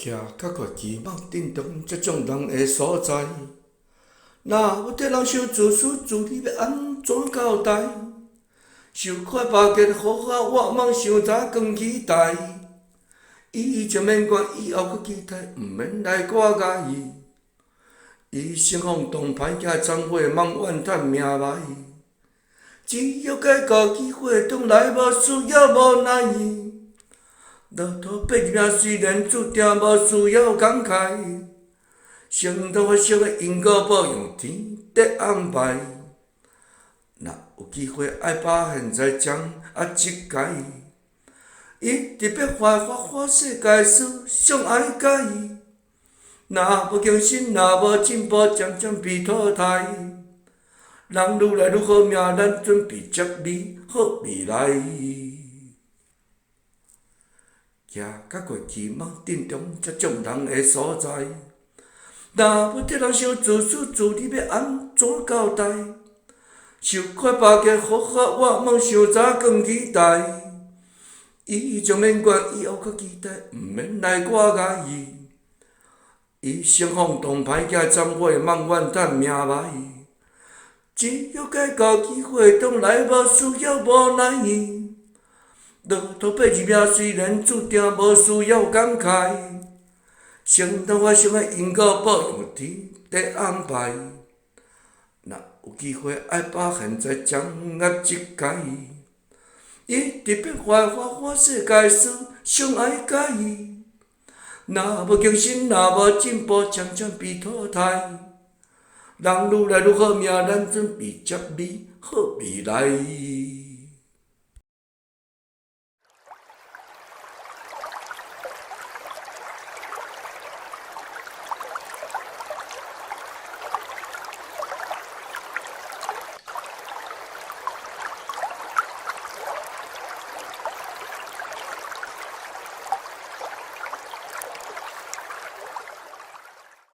徛甲悬期望振动这种人的所在，若要得人伤自私自利，要安怎交代？受快巴结好客，我茫伤早光期待。伊前免管，以后搁期待，毋免来我介意。伊心放动歹行，残火茫怨叹命歹。只要解决机会，从来无需要无奈伊。落土八字命虽然注定无需要感慨，生当发生的因果报用天在安排。若有机会爱把现在将即解，伊特别花世界事，上爱甲伊。若无更新，若无进步，渐渐被淘汰。人愈来愈好命，咱准备接美好未来。徛甲悬期望振动这种人的所在，若要得人伤自私自利，要安怎交代？受快巴结好客，我茫伤早光期待。伊将免管，以后搁期待，毋免来我介意。伊心放动歹行，残火茫怨叹命歹。只要解决机会，从来无需要无奈伊。落土八字命虽然注定无需要感慨，生当发生的因果报用天在安排。若有机会爱把现在将即解，伊特别花世界事，上爱甲伊。若无更新，若无进步，渐渐被淘汰。人愈来愈好命，咱准备接美好未来。